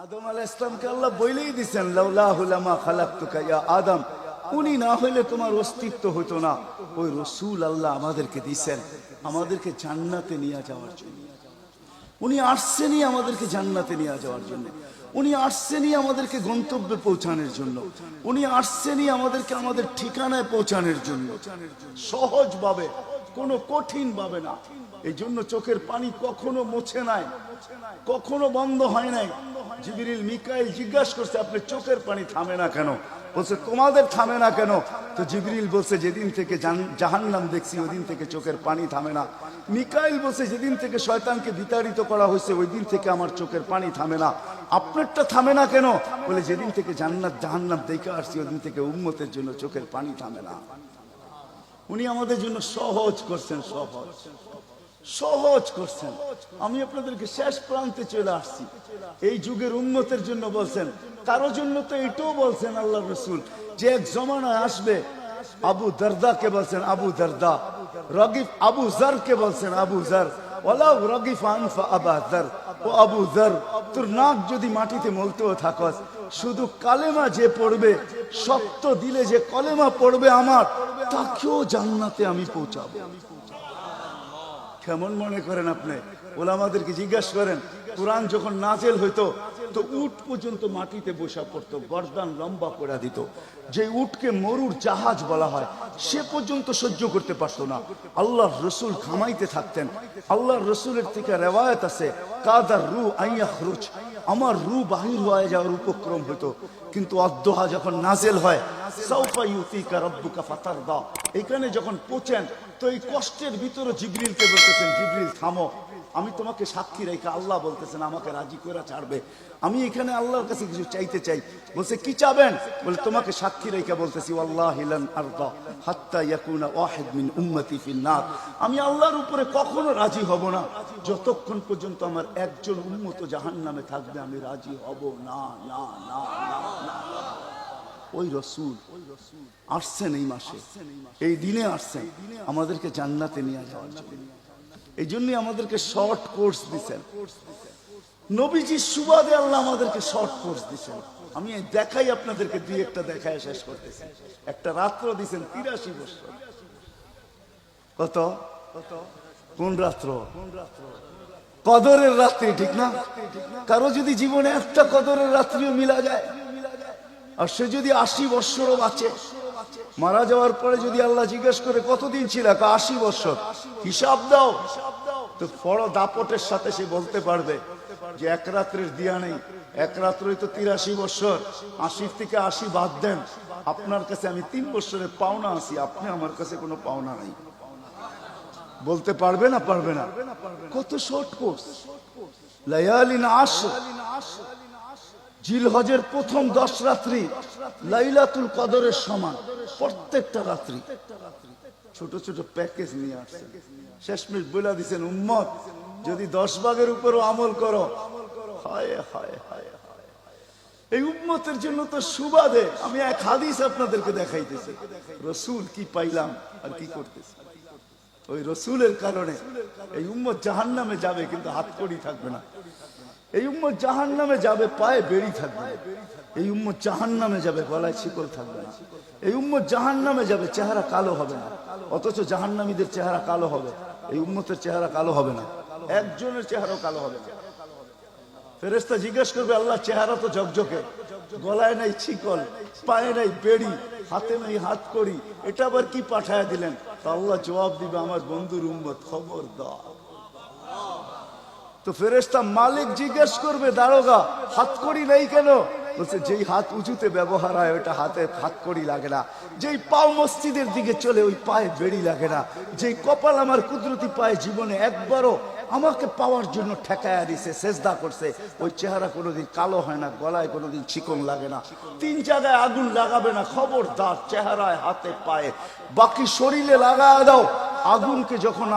আদম আলাইহিস সালামকে আল্লাহ বলেই দিয়েছেন, লাউলাহু লামা খালাকতুকা ইয়া আদম, উনি না হইলে তোমার অস্তিত্ব হতো না। ওই রাসূল আল্লাহ আমাদেরকে দিয়েছেন আমাদেরকে জান্নাতে নিয়ে যাওয়ার জন্য। উনি আসছেনই আমাদেরকে জান্নাতে নিয়ে যাওয়ার জন্য। উনি আসছেনই আমাদেরকে গন্তব্যে পৌঁছানোর জন্য। উনি আসছেনই আমাদেরকে আমাদের ঠিকানায় পৌঁছানোর জন্য, সহজভাবে, কোনো কঠিন ভাবে না। এই জন্য চোখের পানি কখনো মুছে নাই, কখনো বন্ধ হয় নাই। জিবরিল মিকাইল জিজ্ঞাসা করছে, আপনি চোখের পানি থামে না কেন? বলছে তোমাদের থামে না কেন? তো জিবরিল বলছে, যেদিন থেকে জাহান্নাম দেখছি ওই দিন থেকে চোখের পানি থামে না। মিকাইল বলছে, যেদিন থেকে শয়তানকে বিতাড়িত করা হয়েছে ওই দিন থেকে আমার চোখের পানি থামে না। আপনারটা থামে না কেন? বলে, যেদিন থেকে জান্নাত জাহান্নাম দেখে আসছি ওই দিন থেকে উম্মতের জন্য চোখের পানি থামে না। উনি আমাদের জন্য সহজ করছেন, সহজ করছেন। আমি আপনাদেরকে শেষ প্রান্তে চলে আসছি। এই যুগের উম্মতের জন্য বলছেন, কারো জন্য তো এটাও বলছেন আল্লাহর রাসূল যে এক জমানায় আসবে। আবু দারদাকে বলছেন আবু দারদা, রগিফ আবু জারকে বলছেন আবু জার, ওয়ালাউ রগিফ আনফা আবা জার, ও আবু জার, তোর নাক যদি মাটিতে মলতেও থাকস, শুধু কালেমা যে পড়বে, সত্য দিলে যে কলেমা পড়বে আমার, তাকেও জান্নাতে আমি পৌঁছাবো। কেমন মনে করেন আপনি? ওলামাদেরকে জিজ্ঞাসা করেন, কোরআন যখন নাজেল হইতো তো উট পর্যন্ত মাটিতে বসা পড়তো, গর্দান লম্বা করে দিত। যে উটকে মরুর জাহাজ বলা হয় সে পর্যন্ত সহ্য করতে পারতো না। আল্লাহর রসুল ঘামাইতে থাকতেন। আল্লাহর রসুলের থেকে রেওয়ায়ত আছে, কাদার রু আইয়াখরুজ, আমার রু বাহির হয়ে যাওয়ার উপক্রম হইতো। কিন্তু অদ্দোহা যখন নাজেল হয়, সাউফা ইউতিকা রাব্বুকা ফাতারদা, এখানে যখন পৌঁছেন তো এই কষ্টের ভিতরে জিবরিলকে বলতেছেন, জিবরিল থামো, আমি তোমাকে সাক্ষী রেখে, আল্লাহ বলতেছেন আমাকে রাজি করে ছাড়বে। আমি এখানে আল্লাহর কাছে কিছু চাইতে চাই। বলছে, কি চাবেন? বলে, তোমাকে সাক্ষী রেখে বলতেছি, ওয়াল্লাহি লান আরদা হাত্তা ইয়াকুনা ওয়াহিদ মিন উম্মতি ফিন নার, আমি আল্লাহর উপরে কখনো রাজি হব না যতক্ষণ পর্যন্ত আমার একজন উম্মত জাহান্নামে থাকবে, আমি রাজি হব না, না, না, না, না। ওই রাসূল আসছেন এই মাসে, এই দিনে আসছেন আমাদেরকে জান্নাতে নিয়ে যাওয়ার জন্য। এই জন্যই আমাদেরকে শর্ট কোর্স দিচ্ছেন নবীজির সুবাদে। আল্লাহ আমাদেরকে শর্ট কোর্স দিচ্ছেন। আমি দেখাই আপনাদেরকে, দুই একটা দেখায় শেষ করতেছি। একটা রাত্র দিচ্ছেন 83 বছর। কত? কোন রাত্র? কদরের রাত্রি, ঠিক না? কারো যদি জীবনে একটা কদরের রাত্রিও মিলা যায়, আর সে যদি 80 বছরও বাঁচে, মারা যাওয়ার পরে যদি আল্লাহ জিজ্ঞেস করে কতদিন ছিল, 80 বছর, হিসাব দাও, তো বড় দাপটের সাথে সে বলতে পারবে যে এক রাত্রের দিয়া নেই, এক রাত্রই তো 83 বছর, 80 থেকে 80 বাদ দেন, আপনার কাছে আমি 3 বছরের পাওনা আছি, আপনি আমার কাছে কোনো পাওনা নাই। বলতে পারবে না? পারবে না। কত শর্ট কোর্স। লায়ালিন আশর, জিলহজের প্রথম 10 রাত্রি লাইলাতুল কদরের সমান, প্রত্যেকটা রাত্রি। ছোট ছোট প্যাকেজ নিয়ে আসছেন। শেষমেশ বলে দিচ্ছেন, উম্মত যদি 10 ভাগের উপরও আমল করো, হায় হায় হায়, এই উম্মতের জন্য তো সুবাদে আমি এক হাদিস আপনাদেরকে দেখাইতেছি। রসুল কি পাইলাম আর কি করতেছি। ওই রসুলের কারণে এই উম্মত জাহান্নামে যাবে, কিন্তু হাতকড়ি থাকবে না। এই উম্মত জাহান্নামে যাবে, পায়ে বেড়ি থাকবে না। এই উম্মত জাহান্নামে যাবে, গলায় শিকল থাকবে না। এই উম্মত জাহান্নামে যাবে, চেহারা কালো হবে না। অথচ জাহান্নামীদের চেহারা কালো হবে, এই উম্মতের চেহারা কালো হবে না। একজনের চেহারাও কালো হবে না। ফেরেশতা জিজ্ঞেস করবে, আল্লাহ চেহারা তো ঝকঝকে, গলায় নাই শিকল, পায়ে নাই বেড়ি, হাতে নাই হাতকড়ি, এটা আবার কি পাঠায় দিলেন? তো আল্লাহ জবাব দিবে, আমার বন্ধুর উম্মত, খবরদার। তো ফেরেশতা মালিক জিজ্ঞেস করবে, দারোগা হাতকড়ি নেই কেন? বলছে, যেই হাত উঁচুতে ব্যবহার হয় ওইটা হাতে হাতকড়ি লাগে না। যেই পাও মসজিদের দিকে চলে ওই পায়ে বেড়ি লাগে না। যেই কপাল আমার কুদরতি পায়ে জীবনে একবারও আমাকে পাওয়ার জন্য ঠেকায়া দিছে, সেজদা করছে, ওই চেহারা কোনোদিন কালো হয় না, গলায় কোনোদিন চিকন লাগে না, 3 জায়গায় আগুন লাগাবে না। খবরদার, চেহারায়, হাতে, পায়ে, বাকি শরীরে লাগায় দাও। আগুনকে যখন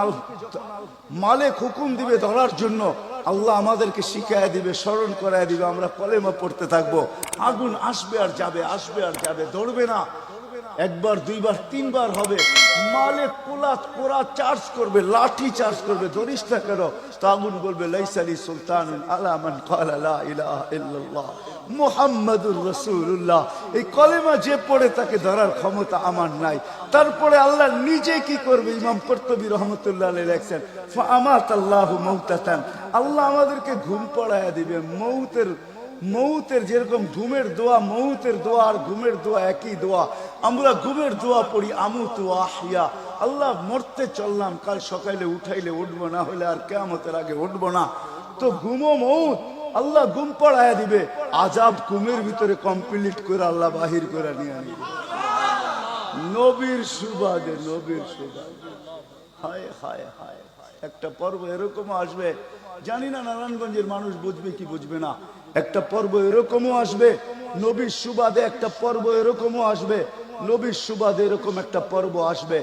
মালিক হুকুম দিবে ধরার জন্য, আল্লাহ আমাদেরকে শিখায় দিবে, স্মরণ করায় দিবে, আমরা কলেমা পড়তে থাকবো। আগুন আসবে আর যাবে, আসবে আর যাবে, ধরবে না। একবার, দুইবার, 3 বার হবে, মালিক কোলা চার্জ করবে, লাঠি চার্জ করবে, ধরিস না কেন? তাগুন বলবে লাইসা লি সুলতানুন আলা মান ক্বালা লা ইলাহা ইল্লাল্লাহ মুহাম্মাদুর রাসূলুল্লাহ। এই কলেমা যে পড়ে তাকে ধরার ক্ষমতা আমার নাই। তারপরে আল্লাহ নিজে কি করবে? ইমাম কুরতুবী রাহমাতুল্লাহ আলাইহি লেখেন ফাআমাতাল্লাহু মাউতাতান, আল্লাহ আমাদেরকে ঘুম পড়ায়া দিবে। মৌতের যেরকম ঘুমের দোয়া, মৌতের দোয়া আর ঘুমের দোয়া একই দোয়া। আমরা ঘুমের দোয়া পড়ি আমুতু আহিয়া, আল্লাহ মরতে চললাম, কাল সকালে উঠাইলে উঠবো, না হলে আর কিয়ামতের আগে উঠবো না। তো ঘুমো মৌত, আল্লাহ ঘুম পড়ায়া দিবে। আজাব ঘুমের ভিতরে কমপ্লিট করে আল্লাহ বাহির করে নিয়ে আনবে নবীর সুবাদে, নবীর সুবাদে। হায় হায় হায়, একটা পর্ব এরকম আসবে, জানি না নারায়ণগঞ্জের মানুষ বুঝবে কি বুঝবে না। একটা পর্ব এরকমও আসবে নবীর সুবাদে, একটা পর্ব এরকমও আসবে নবীর সুবাদে, এরকম একটা পর্ব আসবে।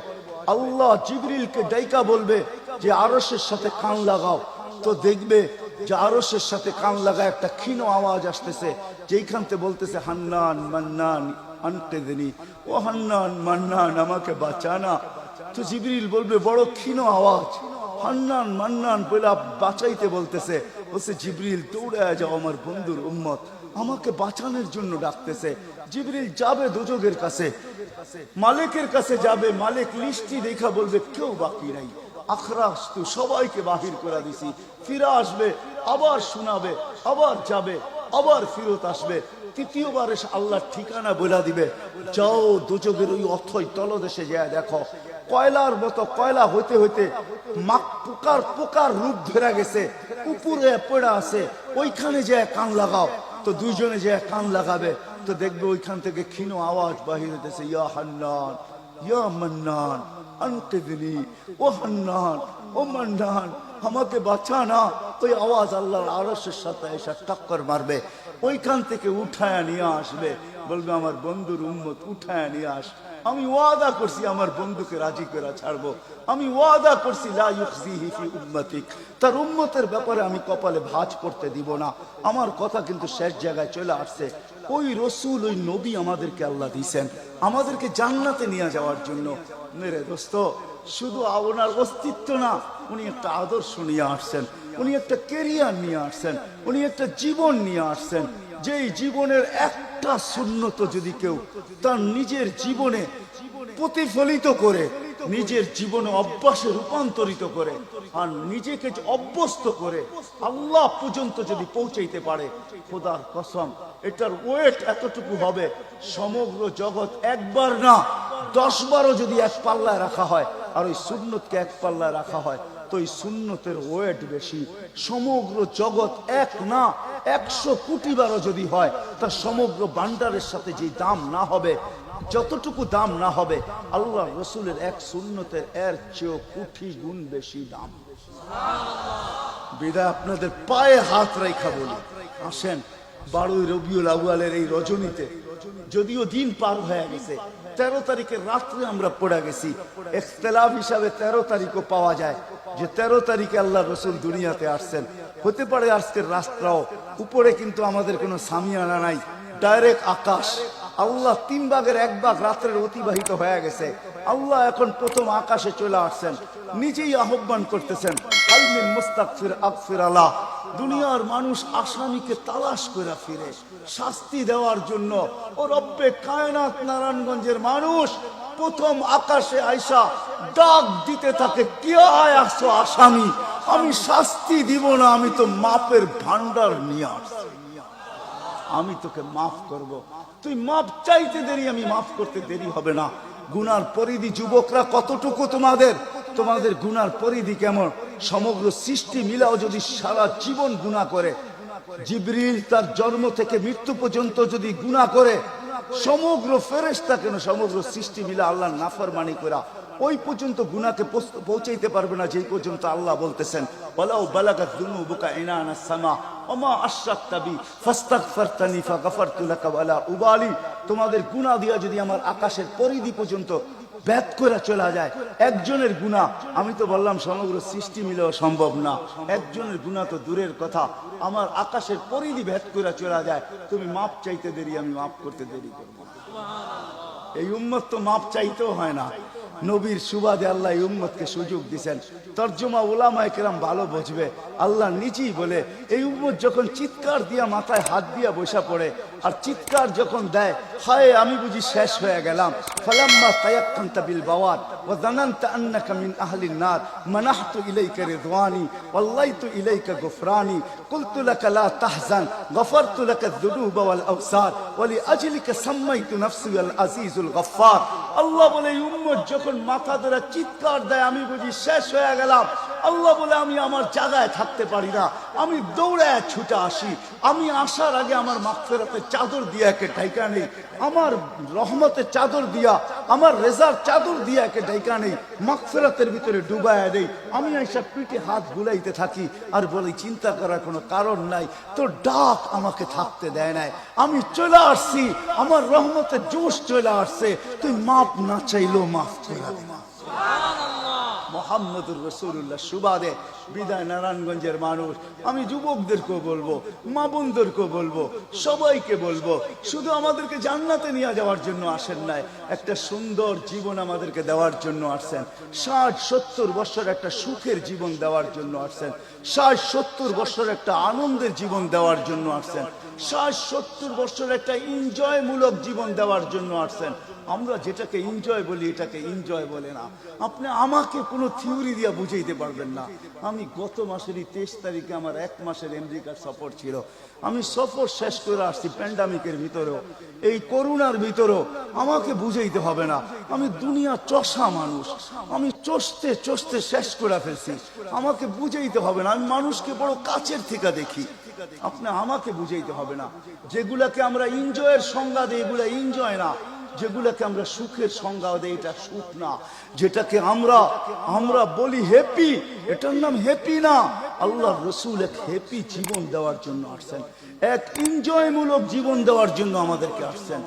আল্লাহ জিবরিলকে ডাইকা বলবে যে আরশের সাথে কান লাগাও, তো দেখবে যে আরশের সাথে কান লাগা একটা ক্ষীণ আওয়াজ আসতেছে, যেইখান থেকে বলতেছে হান্নান মান্নান আনকিযনি, ও হান্নান মান্নান আমাকে বাঁচানা। তো জিবরিল বলবে বড় ক্ষীণ আওয়াজ, হান্নান মান্নান বলে বাঁচাইতে বলতেছে। বলছে জিবরিল দৌড়ে যাও, আমার বন্ধুর উম্মত আমাকে বাঁচানোর জন্য ডাকতেছে। জিবরিল যাবে দোজখের কাছে, মালিকের কাছে যাবে। মালিক লিস্টি দেখা বলবে কেউ বাকি নাই, আখরাস তো সবাইকে বাহির করে দিছি। ফিরে আসবে, আবার শোনাবে, আবার যাবে, আবার ফিরত আসবে। তৃতীয়বার এসে আল্লাহর ঠিকানা বলে দিবে, যাও দোজখের ওই অথই তলদেশে যায় দেখো, কয়লার মতো কয়লা হইতে হইতে পোকার রূপ ধরে গেছে, উপরে পড়ে আছে, ওইখানে যায় কান লাগাও। তো দুইজনে যায় কান লাগাবে, তো দেখবে ওইখান থেকে ক্ষীণ আওয়াজ বাহির হইতেছে, ইয়া হান্নান ইয়া মান্নান আনকিযনি, ও হান্নান ও মান্নান আমাকে বাঁচানা। ওই আওয়াজ আল্লাহর আরশের সাথে এসে টক্কর মারবে, ওইখান থেকে উঠায় নিয়ে আসবে। বলবে আমার বন্ধুর উম্মত উঠায় নিয়ে আস, আমি ওয়াদা করছি আমার বন্ধুকে রাজি করে ছাড়বো, আমি ওয়াদা করছি লা ইউখজিহি ফি উম্মতিক, তার উম্মতের ব্যাপারে আমি কপালে ভাঁজ করতে দিব না। আমার কথা কিন্তু শেষ জায়গায় চলে আসছে। ওই রসুল, ওই নবী আমাদেরকে আল্লাহ দিয়েছেন আমাদেরকে জান্নাতে নিয়ে যাওয়ার জন্য। মেরে দোস্ত, শুধু ওনার অস্তিত্ব না, উনি একটা আদর্শ নিয়ে আসছেন, উনি একটা কেরিয়ার নিয়ে আসছেন, উনি একটা জীবন নিয়ে আসছেন। যেই জীবনের একটা সুন্নত যদি কেউ তার নিজের জীবনে প্রতিফলিত করে, নিজের জীবনে অভ্যাসে রূপান্তরিত করে, আর নিজেকে অভ্যস্ত করে আল্লাহ পর্যন্ত যদি পৌঁছাইতে পারে, খোদার কসম এটার ওয়েট এতটুকু হবে, সমগ্র জগৎ একবার না 10 বারও যদি এক পাল্লায় রাখা হয় আর ওই সুন্নতকে এক পাল্লায় রাখা হয়, তো এই সুন্নতের ওয়েট বেশি। সমগ্র জগৎ এক না 100 কোটি বারও যদি হয়, তার সমগ্র ভান্ডারের সাথে যে দাম না হবে, যতটুকু দাম না হবে, আল্লাহ রসুলের এক সুন্নতের এর চেয়েও কোটি গুণ বেশি দাম। বিদায় আপনাদের পায়ে হাত রেখা বলি, আসেন 12 রবিউল আউয়ালের এই রজনীতে, যদিও দিন পার হয়ে গেছে, 13 তারিখের রাত্রে আমরা পড়ে গেছি। ইখতিলাফ হিসাবে 13 তারিখও পাওয়া যায় যে 13 তারিখে আল্লাহ রসুল দুনিয়াতে আসছেন। হতে পারে আজকের রাস্তাও উপরে, কিন্তু আমাদের কোনো সামিয়ানা নাই, ডাইরেক্ট আকাশ। আল্লাহ 3 ভাগের 1 ভাগ রাত্রের অতিবাহিত হয়ে গেছে। আল্লাহ এখন প্রথম আকাশে চলে আসছেন, নিজেই আহ্বান করতেছেন, আলমিন মুস্তাগফির আগফির আলা। দুনিয়ার মানুষ আসামিকে তালাশ করে ফিরে শাস্তি দেওয়ার জন্য, ও রব্বে কায়নাত নারায়ণগঞ্জের মানুষ প্রথম আকাশে আইসা ডাক দিতে থাকে, কে আয় আসছো আসামি, আমি শাস্তি দিব না, আমি তো মাপের ভান্ডার নিয়ে আসছি, আমি তোকে মাফ করব। তুই মাপ চাইতে দেরি, আমি মাফ করতে দেরি হবে না। গুনার পরিধি যুবকরা কতটুকু তোমাদের গুনার পরিধি কেমন? সমগ্র সৃষ্টি মিলাও যদি সারা জীবন গুনাহ করে, জিবরিল তার জন্ম থেকে মৃত্যু পর্যন্ত যদি গুনাহ করে, সমগ্র ফেরেশতা কেন সমগ্র সৃষ্টি মিলা আল্লাহর নাফরমানি করা ওই পর্যন্ত গুনাহকে পৌঁছাইতে পারবে না, যেই পর্যন্ত আল্লাহ বলতেছেন ওয়ালাউ বালাগাত যুনুবুকা ইনানাস সামা ওমা আশরাকতা বি ফাস্তাগফারতানি ফাগফারতু লাকা ওয়ালা উবালি। তোমাদের গুনাহ দিয়া যদি আমার আকাশের পরিধি পর্যন্ত ভেদ করে চলা যায়, একজনের গুনাহ, আমি তো বললাম সমগ্র সৃষ্টি মিলেও সম্ভব না, একজনের গুনাহ তো দূরের কথা, আমার আকাশের পরিধি ভেদ করে চলা যায়, তুমি মাপ চাইতে দেরি, আমি মাপ করতে দেরি করব। এই উম্মত তো মাপ চাইতেও হয় না, নবীর সুবাদে আল্লাহ উম্মতকে সুযোগ দিয়েছেন। তর্জমা উলামায়ে কেরাম ভালো বুঝবে। আল্লাহ নিজেই বলে এই উম্মত যখন চিৎকার দিয়া মাথায় হাত দিয়া বসা পড়ে আর চিৎকার যখন দেয়, হায় আমি বুঝি শেষ হয়ে গেলাম, ফালাম্মা তায়াক্কানতা বিল বাওয়াত ওয়া যানানতা আন্নাকা মিন আহলিন নার মানাহতু ইলাইকা রিদওয়ানি ওয়াল্লাইতু ইলাইকা গুফরানি কুলতু লাকা লা তাহজান গফারতু লাকা যুনুবা ওয়াল আওসার ওয়া লিআজলিকা সাম্মাইতু নাফসি আল আজিজুল গফফার। আল্লাহ বলে এই উম্মত যখন মাথা ধরে চিৎকার দেয় আমি বুঝি শেষ হয়ে গেলাম, আল্লাহ বলে আমি আমার জায়গায় থাকতে পারি না, আমি দৌড়ায় ছুটে আসি, আমি আসার আগে আমার মাগফিরাতের চাদর দিয়া একে ঢাইকা নেই, আমার রহমতের চাদর দিয়া, আমার রেজার চাদর দিয়া একে ঢাইকা নেই, মাগফিরাতের ভিতরে ডুবায়া নেই। আমি এইসব পিঠে হাত বুলাইতে থাকি আর বলি চিন্তা করার কোনো কারণ নাই, তোর ডাক আমাকে থাকতে দেয় নাই, আমি চলে আসছি, আমার রহমতের জোশ চলে আসছে, তুই মাপ না চাইলেও মাফ করে দে। মোহাম্মদুর রাসূলুল্লাহ সুবাদে বিদায় নারায়ণগঞ্জের মানুষ, আমি যুবকদেরকেও বলবো, মা বোনদেরকেও বলবো, সবাইকে বলবো, শুধু আমাদেরকে জান্নাতে নিয়ে যাওয়ার জন্য আসেন নাই, একটা সুন্দর জীবন আমাদেরকে দেওয়ার জন্য আসছেন। 60-70 বছর একটা সুখের জীবন দেওয়ার জন্য আসছেন, 60-70 বছর একটা আনন্দের জীবন দেওয়ার জন্য আসছেন, 60-70 বছর একটা এনজয়মূলক জীবন দেওয়ার জন্য আসছেন। আমরা যেটাকে এনজয় বলি এটাকে এনজয় বলে না। আপনি আমাকে কোনো থিওরি দিয়া বুঝাইতে পারবেন না। আমি গত মাসেরই 23 তারিখে আমার 1 মাসের আমেরিকার সফর ছিল, আমি সফর শেষ করে আসছি প্যান্ডামিকের ভিতরেও, এই করোনার ভিতরেও। আমাকে বুঝাইতে হবে না, আমি দুনিয়া চষা মানুষ, আমি চষতে চষতে শেষ করে ফেলছি, আমাকে বুঝাইতে হবে না, আমি মানুষকে বড় কাছের থেকে দেখি, আপনি আমাকে বুঝাইতে হবে না। যেগুলাকে আমরা এনজয়ের সংজ্ঞা দিই এগুলা এনজয় না, যেগুলাকে আমরা সুখের সংজ্ঞা দেই এটা সুখ না, যেটাকে আমরা বলি হ্যাপি এটার নাম হ্যাপি না। আল্লাহর রাসূল এক হ্যাপি জীবন দেওয়ার জন্য আসছেন, এক এনজয়মূলক জীবন দেওয়ার জন্য আমাদেরকে আসছেন,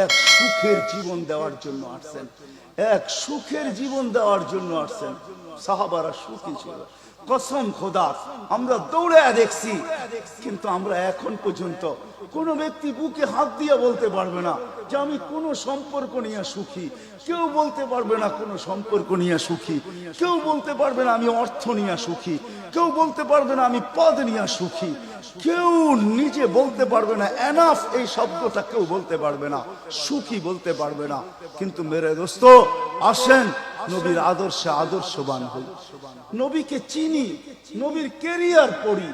এক সুখের জীবন দেওয়ার জন্য আসছেন, এক সুখের জীবন দেওয়ার জন্য আসছেন। সাহাবারা সুখী ছিল, কসম খোদা, আমরা দৌড়ায় দেখছি, কিন্তু আমরা এখন পর্যন্ত কোন ব্যক্তি বুকে হাত দিয়ে বলতে পারবে না যে আমি কোন সম্পর্ক নিয়ে সুখী, কেউ বলতে পারবে না কোন সম্পর্ক নিয়ে সুখী, কেউ বলতে পারবে না আমি অর্থ নিয়ে সুখী, কেউ বলতে পারবে না আমি পদ নিয়ে সুখী, কেউ নিজে বলতে পারবে না এনাফ এই শব্দটা কেউ বলতে পারবে না, সুখী বলতে পারবে না। কিন্তু মেরে দোস্ত আসেন নবীর আদর্শে আদর্শবান হই, নবীকে চিনি, নবীর ক্যারিয়ার পড়ি,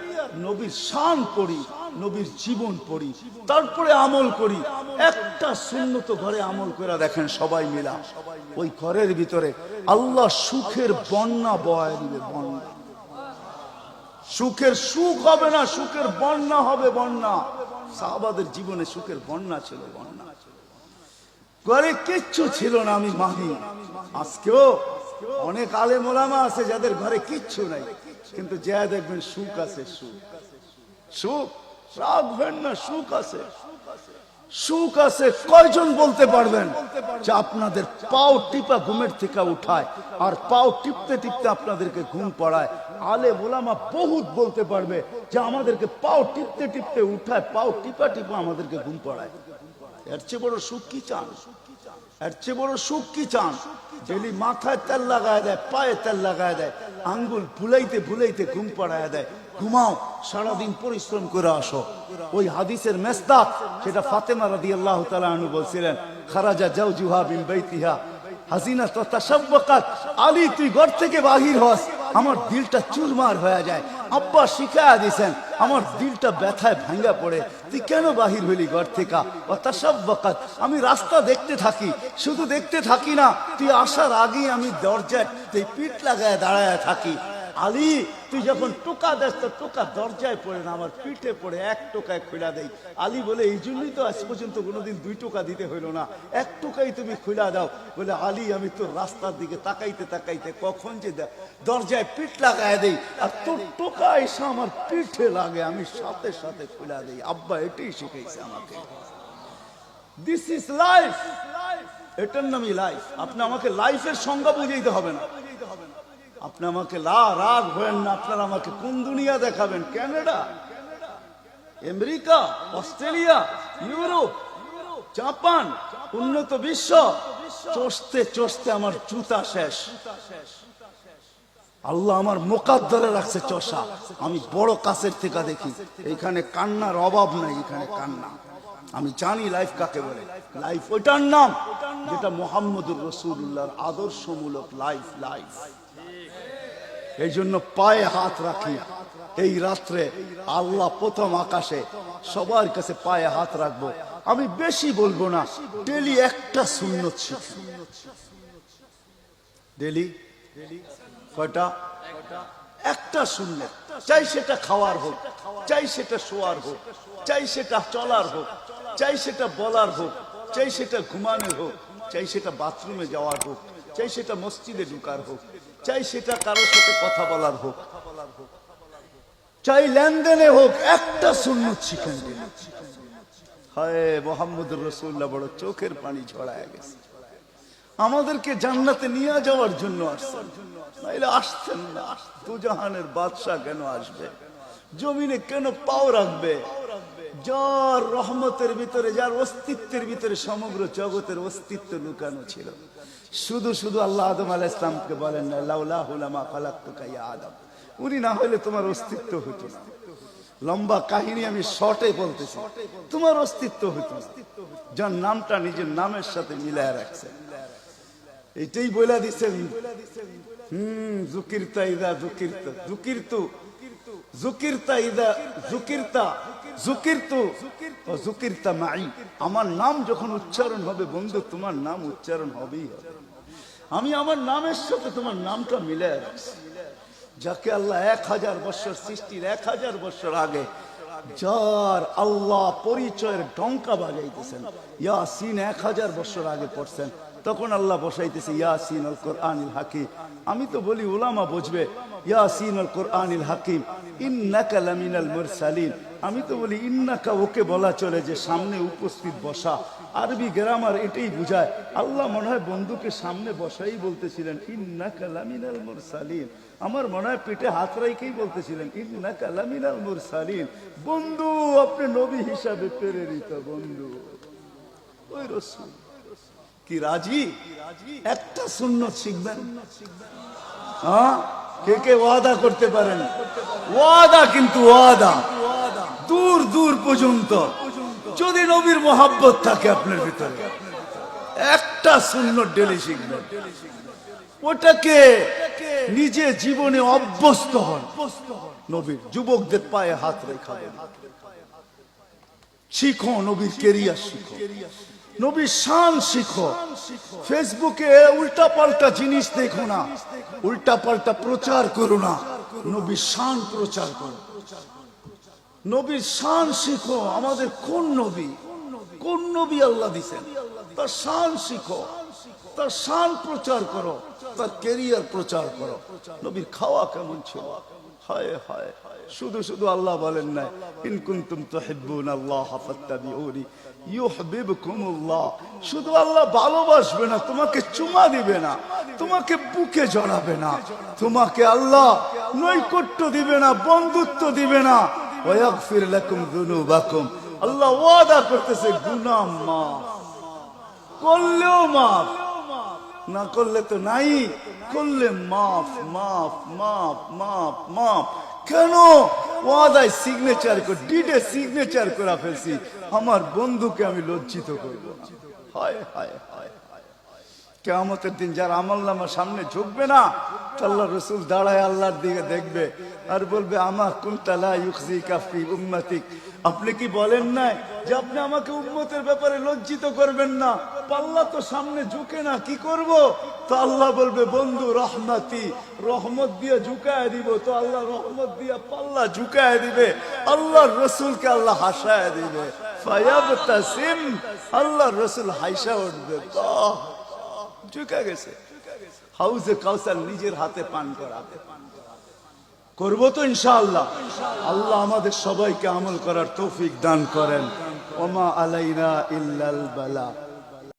নবীর শান পড়ি, নবীর জীবন পড়ি, তারপরে আমল করি। একটা সুন্নত ঘরে আমল করে দেখেন সবাই মিলা, ওই ঘরের ভিতরে আল্লাহ সুখের বন্যা বয়ে দিবে, বন্যা। সুখের সুখ হবে না, সুখের বন্যা হবে, বন্যা। সাহাবাদের জীবনে সুখের বন্যা ছিল, বন্যা। ঘরে কিচ্ছু ছিল না, আমি মানি। আজকেও অনেক আলেম ওলামা আছে যাদের ঘরে কিচ্ছু নাই, কিন্তু যা দেখবেন সুখ আছে, সুখ, সুখ, রাগ হয় না, সুখ আছে, সুখ আছে। কয়জন বলতে পারবেন যে আপনাদের পাও টিপা ঘুমের থেকে উঠায় আর পাও টিপতে টিপতে আপনাদেরকে ঘুম পড়ায়? আলেম ওলামা বহুত বলতে পারবে যে আমাদেরকে পাও টিপতে টিপতে উঠায়, পাও টিপা টিপা আমাদেরকে ঘুম পড়ায়। এর চেয়ে বড় সুখ কি চান? এর চেয়ে বড় সুখ কি চান? ডেলি মাথায় তেল লাগায় দেয়, পায়ে তেল লাগায় দেয়, আঙ্গুল ভুলাইতে ভুলাইতে ঘুম পাড়ায় দেয়। ঘুমাও, সারাদিন পরিশ্রম করে আসো। ওই হাদিসের মেসদাক, সেটা ফাতেমা রাদিয়াল্লাহু তাআলা আনহু বলছিলেন, খারাজা জাওজুহা মিন বাইতিহা হাজিনা তাতাশাব্বাকাত। আলী তুই ঘর থেকে বাহির হস, আমার দিলটা চুরমার হয়ে যায়। আব্বা শিখায়া দিয়েছেন, আমার দিলটা ব্যথায় ভাঙ্গা পড়ে, তুই কেন বাহির হইলি ঘর থেকে? তাতাশাব্বাকাত, আমি রাস্তা দেখতে থাকি, শুধু দেখতে থাকি না, তুই আসার আগেই আমি দরজায় পিঠ লাগায় দাঁড়ায় থাকি। আলী তুই যখন টোকা দেস তো টোকা দরজায় পড়ে না, আমার পিঠে পড়ে, এক টোকায় খুলা দেই। আলী বলে এই জন্যই তো আজ পর্যন্ত কোনোদিন 2 টোকা দিতে হইল না, 1 টোকাই তুমি খুলা দাও। বলে আলী আমি তো রাস্তার দিকে তাকাইতে তাকাইতে কখন যে দরজায় পিঠ লাগায় দেই, আর তোর টোকা এসে আমার পিঠে লাগে, আমি সাথে সাথে খুলা দেই। আব্বা এটাই শিখাইছে আমাকে। দিস ইজ লাইফ, এটার নামই লাইফ। আপনি আমাকে লাইফের সংজ্ঞা বুঝাইতে হবে না, আপনি আমাকে রাগ হবেন না। আপনারা আমাকে কোন দুনিয়া দেখাবেন? Canada, America, Australia, Europe, Japan, উন্নত বিশ্ব, চষতে চষতে আমার জুতা শেষ। আল্লাহ আমার মোকাদ্দরে রাখছে চষা। আমি বড় কাছের থেকে দেখি, এখানে কান্নার অভাব নাই, এখানে কান্না। আমি জানি লাইফ কাকে বলে। লাইফ ওইটার নাম যেটা মুহাম্মদুর রাসূলুল্লাহর আদর্শমূলক লাইফ। লাইফ এই জন্য পায়ে হাত রাখি। এই রাত্রে আল্লাহ প্রথম আকাশে সবার কাছে পায়ে হাত রাখবো। আমি বেশি বলবো না, ডেলি একটা সুন্নত শিখি। ডেলি কয়টা? একটা সুন্নত। চাই সেটা খাওয়ার হোক, চাই সেটা শোয়ার হোক, চাই সেটা চলার হোক, চাই সেটা বলার হোক, চাই সেটা ঘুমানোর হোক, চাই সেটা বাথরুমে যাওয়ার হোক, চাই সেটা মসজিদে ঢুকার হোক, চাই সেটা কারোর সাথে কথা বলার হোক, চাই লেনদেনে হোক, একটা সুন্নত শিখেন। হায় মুহাম্মদুর রাসূলুল্লাহ বড় চোখের পানি ঝরায় গেছে। আমাদেরকে জান্নাতে নিয়ে যাওয়ার জন্য আসছেন, নাইলে আসতেন না। দুজাহানের বাদশা কেন আসবে? জমিনে কেন পাও রাখবে? যার রহমতের ভিতরে, যার অস্তিত্বের ভিতরে সমগ্র জগতের অস্তিত্ব লুকানো ছিল। শুধু শুধু আল্লাহ আদম আলাইহিস সালামকে বলেন না, লাউলাহু লামা খালাকতুকা ইয়া আদম। উনি না হলে তোমার অস্তিত্ব হতো না। লম্বা কাহিনী আমি শর্টে বলতেছি, তোমার অস্তিত্ব হতো না। যার নামটা নিজের নামের সাথে মিলায় রাখছেন, এটাই বলে দিচ্ছেন। যুকিরতা ইদা যুকিরতা যুকিরতু, যুকিরতা ইদা যুকিরতা যুকিরতু ও যুকিরতা মাই। আমার নাম যখন উচ্চারণ হবে বন্ধু, তোমার নাম উচ্চারণ হবেই হবে। আমি আমার নামের সাথে তোমার নামটা মিলায় রাখছি। যাকে আল্লাহ 1000 বছর সৃষ্টির 1000 বছর আগে, যার আল্লাহ পরিচয়ের ডঙ্কা বাজাইতেছেন, ইয়াসিন 1000 বছর আগে পড়ছেন, তখন আল্লাহ বসাইতেছে ইয়াসিন আল কোরআনিল হাকিম। আমি তো বলি উলামা বুঝবে, ইয়াসিন আল কোরআনিল হাকিম ইন্নাকা লামিনাল মুরসালিন। আমি তো বলি ইন্নাকা ওকে বলা চলে যে সামনে উপস্থিত বসা। আরবি গ্রামার এটাই বুঝায়। আল্লাহ মনে হয় বন্ধুকে সামনে বসাই বলতেছিলেন ইন্নাকা লামিনাল মুরসালিন। আমার মনে হয় পেটে হাত রাইকেই বলতেছিলেন ইন্নাকা লামিনাল মুরসালিন। বন্ধু আপনি নবী হিসাবে প্রেরিত বন্ধু। ওই রাসূল কি রাজি? একটা সুন্নত শিখবেন। হ্যাঁ, কে কে ওয়াদা করতে পারেন? ওয়াদা, কিন্তু ওয়াদা দূর দূর পর্যন্ত। যদি নবীর মোহাব্বত থাকে আপনার ভিতরে, একটা সুন্নত ডেলি শিখবেন। ওটাকে নিজে জীবনে অভ্যস্ত হন। নবীর যুবকদের পায়ে হাত রেখা শিখো, নবীর কেরিয়ার শিখো, নবীর শান শিখো। ফেসবুকে উল্টা পাল্টা জিনিস দেখো না, উল্টা পাল্টা প্রচার করো না, নবীর শান প্রচার করো। নবীর শান শিখো। আমাদের কোন নবী, কোন নবী আল্লাহ দিছেন, তার শান শিখো, তার শান প্রচার করো, তার কেরিয়ার প্রচার করো। নবীর খাওয়া কেমন ছিল? হায় হায়, শুধু শুধু আল্লাহ বলেন না ইন কুনতুম তুহিব্বুনাল্লাহ ফাত্তাবিউনি ইউহিব্বুকুমুল্লাহ। শুধু আল্লাহ ভালোবাসবে না, তোমাকে চুমা দিবে না, তোমাকে বুকে জড়াবে না, তোমাকে আল্লাহ নৈকট্য দিবে না, বন্ধুত্ব দিবে না। ওয়াগফির লাকুম যুনুবাকুম। আল্লাহ ওয়াদা করতেছে গুনাহ মাফ করলেও মাফ, না করলে তো নাই, করলে মাফ মাফ মাফ মাফ মাফ। কেন? ওয়াদায় সিগনেচার করে, ডিডে সিগনেচার করে ফেলছি, আমার বন্ধুকে আমি লজ্জিত করব না। হায় হায় হায়, কিয়ামতের দিন যার আমলনামা সামনে ঝুঁকবে না, আল্লাহ রাসূল দাঁড়ায় আল্লাহর দিকে দেখবে আর বলবে আমা কুনতা লা ইউখজিকা ফি উম্মতিক। আপনি কি বলেন নাই যে আপনি আমাকে উম্মতের ব্যাপারে লজ্জিত করবেন না? পাল্লা তো সামনে ঝুঁকে না, কি করব? তো আল্লাহ বলবে বন্ধু রহমতি, রহমত দিয়ে ঝুঁকায় দিব। তো আল্লাহ রহমত দিয়ে পাল্লা ঝুঁকায় দিবে, আল্লাহর রাসূলকে আল্লাহ হাসায় দিবে। ফায়াবতাসিম, আল্লাহর রাসূল হাসা উঠবে, বাহ ঝুঁকা গেছে। হাউজে কাউসার নিজের হাতে পান করাবে। করবো তো ইনশাআল্লাহ। আল্লাহ আমাদের সবাইকে আমল করার তৌফিক দান করেন। ওমা আলাইনা ইল্লাল বালা।